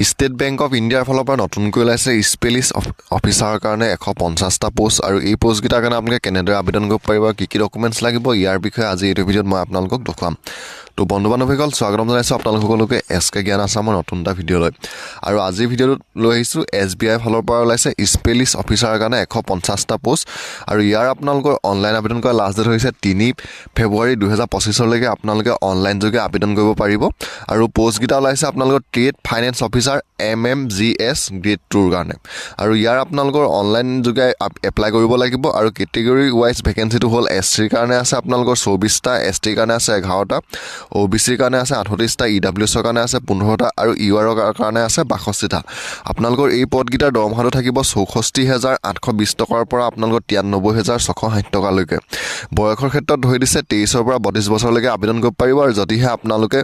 state bank of ইণ্ডিয়াৰ ফালৰ পৰা নতুনকৈ ওলাইছে স্পেলিছ অফিচাৰৰ কাৰণে 150টা পোষ্ট আৰু এই পোষ্টকেইটাৰ কাৰণে আপোনালোকে কেনেদৰে আবেদন কৰিব পাৰিব কি কি ডকুমেণ্টছ লাগিব ইয়াৰ বিষয়ে আজি এইটো ভিডিঅ'ত মই আপোনালোকক দেখুৱাম তো বন্ধু বান্ধৱীসকল স্বাগতম জনাইছোঁ আপোনালোক সকলোকে এছকে জ্ঞান আছামৰ নতুন এটা ভিডিঅ'লৈ আৰু আজি ভিডিঅ'টোত লৈ আহিছোঁ SBI ফালৰ পৰা ওলাইছে স্পেলিছ অফিচাৰৰ কাৰণে 150টা পোষ্ট আৰু ইয়াৰ আপোনালোকৰ অনলাইন আবেদন কৰা লাষ্ট ডেট হৈছে 3 ফেব্ৰুৱাৰী 2025লৈকে আপোনালোকে অনলাইন যোগে আবেদন কৰিব পাৰিব আৰু পোষ্টকেইটা ওলাইছে আপোনালোকৰ trade finance officer MMGS grade 2ৰ কাৰণে আৰু ইয়াৰ আপোনালোকৰ অনলাইন যোগে এপ্লাই কৰিব লাগিব আৰু কেটেগৰী ৱাইজ ভেকেন্সিটো হ'ল SCৰ কাৰণে আছে আপোনালোকৰ 24টা STৰ কাৰণে আছে 11টা OBCৰ কাৰণে আছে 38টা EWSৰ কাৰণে আছে 15টা আৰু URৰ কাৰণে আছে 62টা আপোনালোকৰ এই পদকেইটাৰ দৰমহাটো থাকিব 64820 টকাৰ পৰা আপোনালোকৰ 93660 টকালৈকে বয়সৰ ক্ষেত্ৰত ধৰি দিছে 23ৰ পৰা 32 বছৰলৈকে আবেদন কৰিব পাৰিব আৰু যদিহে আপোনালোকে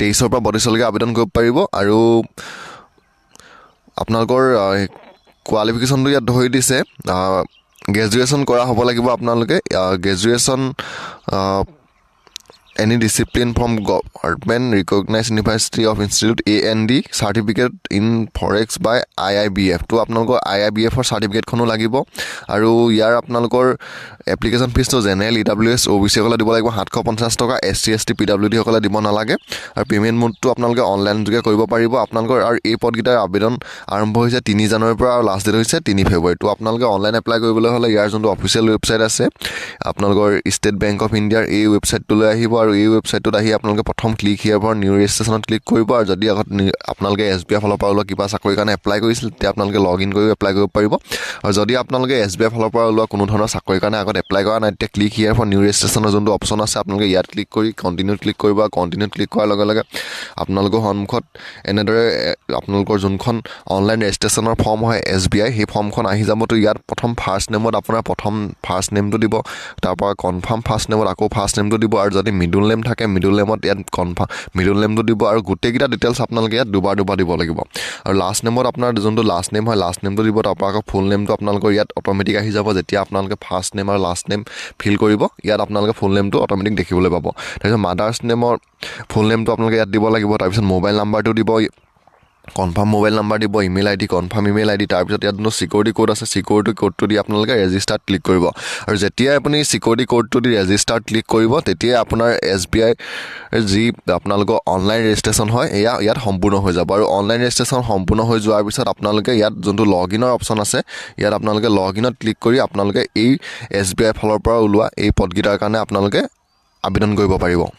23ৰ পৰা 32লৈকে আবেদন কৰিব পাৰিব আৰু আপোনালোকৰ কোৱালিফিকেশ্যনটো ইয়াত ধৰি দিছে গ্ৰেজুৱেশ্যন কৰা হ'ব লাগিব আপোনালোকে graduation any discipline from government recognized University of Institute AND certificate in forex by IIBF তো আপোনালোকৰ IIBF ৰ সাৰ্টিফিকেটখনো লাগিব আৰু ইয়াৰ আপোনালোকৰ এপ্লিকেশ্যন ফিজটো জেনেৰেল EWS OBC সকলে দিব লাগিব 750 টকা SC ST PWD সকলে দিব নালাগে আৰু পেমেন্ট মোডটো আপোনালোকে অনলাইন যোগে কৰিব পাৰিব আপোনালোকৰ আৰু এই পদকেইটাৰ আবেদন আৰম্ভ হৈছে 3 জানুৱাৰীৰ পৰা আৰু লাষ্ট ডেট হৈছে 3 ফেব্ৰুৱাৰী তো আপোনালোকে অনলাইন এপ্লাই কৰিবলৈ হলে ইয়াৰ যোনটো অফিচিয়েল ৱেবছাইট আছে আপোনালোকৰ ষ্টেট বেংক অফ ইণ্ডিয়াৰ এই ৱেবছাইটটোলৈ আহিব আৰু এই ৱেবছাইটটোত আহি আপোনালোকে প্ৰথম ক্লিক হিয়াৰ ফৰ নিউ ৰেজিষ্ট্ৰেশ্যনত ক্লিক কৰিব আৰু যদি আগত আপোনালোকে SBI ফালৰ পৰা ওলোৱা কিবা চাকৰিৰ কাৰণে এপ্লাই কৰিছিল তেতিয়া আপোনালোকে লগইন কৰি এপ্লাই কৰিব পাৰিব আৰু যদি আপোনালোকে SBI ফালৰ পৰা ওলোৱা কোনো ধৰণৰ চাকৰিৰ কাৰণে আগত এপ্লাই কৰা নাই তেতিয়া ক্লিক হিয়াৰ ফৰ নিউ ৰেজিষ্ট্ৰেশ্যনৰ যোনটো অপশ্যন আছে আপোনালোকে ইয়াত ক্লিক কৰি কণ্টিনিউত ক্লিক কৰিব আৰু কণ্টিনিউত ক্লিক কৰাৰ লগে লগে আপোনালোকৰ সন্মুখত এনেদৰে আপোনালোকৰ যোনখন অনলাইন ৰেজিষ্ট্ৰেশ্যনৰ ফৰ্ম হয় SBI সেই ফৰ্মখন আহি যাব তো ইয়াত প্ৰথম ফাৰ্ষ্ট নেমত আপোনাৰ প্ৰথম ফাৰ্ষ্ট নেমটো দিব তাৰপৰা কনফাৰ্ম ফাৰ্ষ্ট নেমত আকৌ ফাৰ্ষ্ট নেমটো দিব আৰু যদি মিডল নেম থাকে মিডল নেমত ইয়াত কনফাৰ্ম মিডল নেমটো দিব আৰু গোটেইকেইটা ডিটেইলছ আপোনালোকে ইয়াত দুবাৰ দিব লাগিব আৰু লাষ্ট নেমত আপোনাৰ যোনটো লাষ্ট নেম হয় লাষ্ট নেমটো দিব তাৰপৰা আকৌ ফুল নেমটো আপোনালোকৰ ইয়াত অট'মেটিক আহি যাব যেতিয়া আপোনালোকে ফাৰ্ষ্ট নেম আৰু লাষ্ট নেম ফিল কৰিব ইয়াত আপোনালোকে ফুল নেমটো অট'মেটিক দেখিবলৈ পাব তাৰপিছত মাদাৰ্ছ নেমৰ ফুল নেমটো আপোনালোকে ইয়াত দিব লাগিব তাৰপিছত মোবাইল নাম্বাৰটো দিব কনফাৰ্ম মোবাইল নাম্বাৰ দিব email ID confirm email ID তাৰপিছত ইয়াত যোনটো চিকিউৰিটি কোড আছে চিকিউৰিটি কোডটো দি আপোনালোকে ৰেজিষ্টাৰত ক্লিক কৰিব আৰু যেতিয়াই আপুনি চিকিউৰিটি কোডটো দি ৰেজিষ্টাৰত ক্লিক কৰিব তেতিয়াই আপোনাৰ SBI যি আপোনালোকৰ অনলাইন ৰেজিষ্ট্ৰেশ্যন হয় ইয়াত সম্পূৰ্ণ হৈ যাব আৰু অনলাইন ৰেজিষ্ট্ৰেশ্যন সম্পূৰ্ণ হৈ যোৱাৰ পিছত আপোনালোকে ইয়াত যোনটো লগইনৰ অপশ্যন আছে ইয়াত আপোনালোকে লগইনত ক্লিক কৰি আপোনালোকে এই SBI ফালৰ পৰা ওলোৱা এই পদকেইটাৰ কাৰণে আপোনালোকে আবেদন কৰিব পাৰিব